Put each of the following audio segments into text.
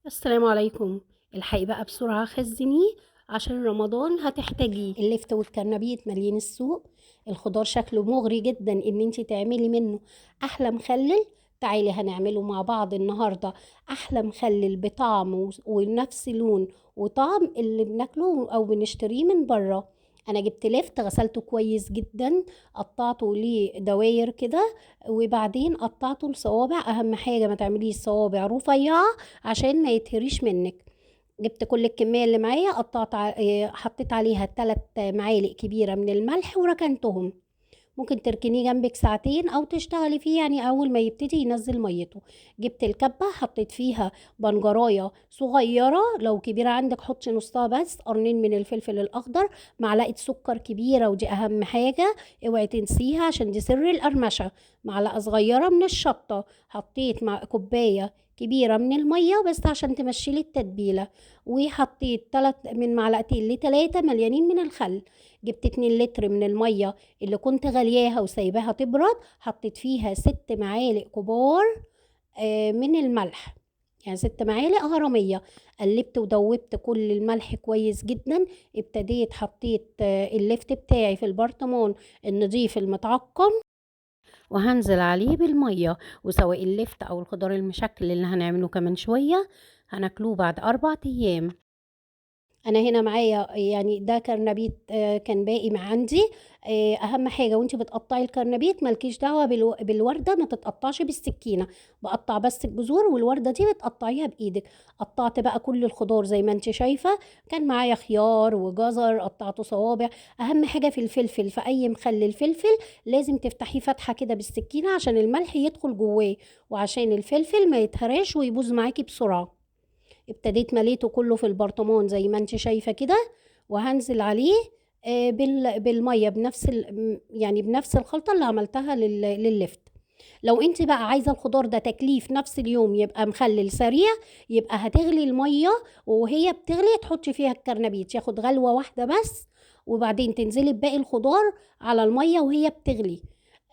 السلام عليكم. الحقي بقى بسرعة خزنيه عشان رمضان هتحتاجيه. اللفت والكرنبيط مالين السوق. الخضار شكله مغري جدا ان انتي تعملي منه احلى مخلل. تعالي هنعمله مع بعض النهاردة. احلى مخلل بطعم ونفس لون وطعم اللي بناكله او بنشتريه من بره. انا جبت لفت غسلته كويس جدا، قطعته لدواير كده، وبعدين قطعته لصوابع. اهم حاجة ما تعمليش صوابع رفيعة عشان ما يتهريش منك. جبت كل الكمية اللي معايا، حطيت عليها 3 معالق كبيرة من الملح وركنتهم. ممكن تركنيه جنبك ساعتين او تشتغلي فيه، يعني اول ما يبتدي ينزل ميته. جبت الكبة حطيت فيها بنجراية صغيرة، لو كبيرة عندك حطي نصها بس، قرنين من الفلفل الاخضر، معلقة سكر كبيرة ودي اهم حاجة اوعي تنسيها عشان دي سر القرمشة. معلقة صغيرة من الشطة. حطيت مع كوباية كبيرة من المية بس عشان تمشي لي التتبيلة. وحطيت من معلقتين لتلاتة مليانين من الخل. جبت 2 لتر من المية اللي كنت غلياها وسايباها تبرد، حطيت فيها 6 معالق كبار من الملح، يعني 6 معالق غرامية. قلبت ودوبت كل الملح كويس جدا. حطيت اللفت بتاعي في البرطمان النضيف المتعقم، وهنزل عليه بالمية. وسواء اللفت او الخضار المشكل اللي هنعمله كمان شوية هناكلوه بعد 4 ايام. انا هنا معايا يعني ده كرنبيت كان باقي مع عندي. اهم حاجه وانت بتقطعي الكرنبيت مالكيش دعوه بالورده، ما تتقطعش بالسكينه. بقطع بس الجذور، والورده دي بتقطعيها بايدك. قطعت بقى كل الخضار زي ما انت شايفه. كان معايا خيار وجزر قطعته صوابع. اهم حاجه في الفلفل، في اي مخلل فلفل لازم تفتحيه فتحه كده بالسكينه عشان الملح يدخل جواه، وعشان الفلفل ما يتهراش ويبوظ معاكي بسرعه. ابتديت مليته كله في البرطمان زي ما انت شايفة كده، وهنزل عليه بالمية يعني بنفس الخلطة اللي عملتها لللفت. لو انت بقى عايزة الخضار ده تكليف نفس اليوم يبقى مخلل سريع، يبقى هتغلي المية وهي بتغلي تحطي فيها الكرنبيط ياخد غلوة واحدة بس، وبعدين تنزلي بباقي الخضار على المية وهي بتغلي.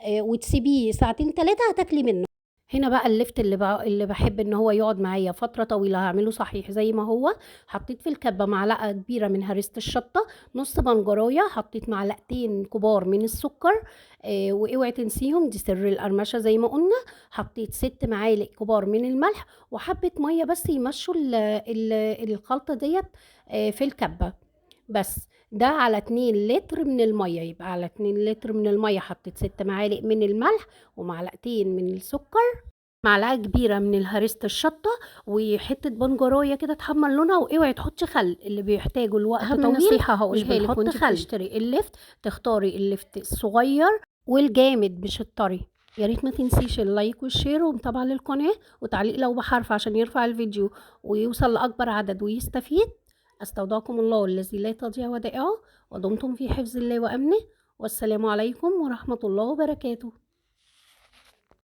وتسيبيه ساعتين 3 هتاكلي منه. هنا بقى اللفت اللي بحب ان هو يقعد معايا فتره طويله هعمله صحيح زي ما هو. حطيت في الكبه معلقه كبيره من هريسه الشطه، نص بنجرايه، حطيت معلقتين كبار من السكر. واوعي تنسيهم، دي سر القرمشه زي ما قلنا. حطيت 6 معالق كبار من الملح وحبه ميه بس يمشوا الخلطه ديت في الكبه بس. ده على 2 لتر من الميه، يبقى على 2 لتر من الميه حطيت 6 معالق من الملح ومعلقتين من السكر، معلقة كبيرة من هريسة الشطة، وحتة بنجراية كده تحمر لونها. واوعي تحطي خل، اللي بيحتاجوا الوقت اهم طويل نصيحة مش هقولها لك بنحط وانت خل. بتشتري اللفت. تختاري اللفت الصغير والجامد مش الطري. يا ريت ما تنسيش اللايك والشير ومتابعة للقناة وتعليق لو بحرف عشان يرفع الفيديو ويوصل لأكبر عدد ويستفيد. أستودعكم الله الذي لا تضيع ودائعه، ودمتم في حفظ الله وأمنه. والسلام عليكم ورحمة الله وبركاته.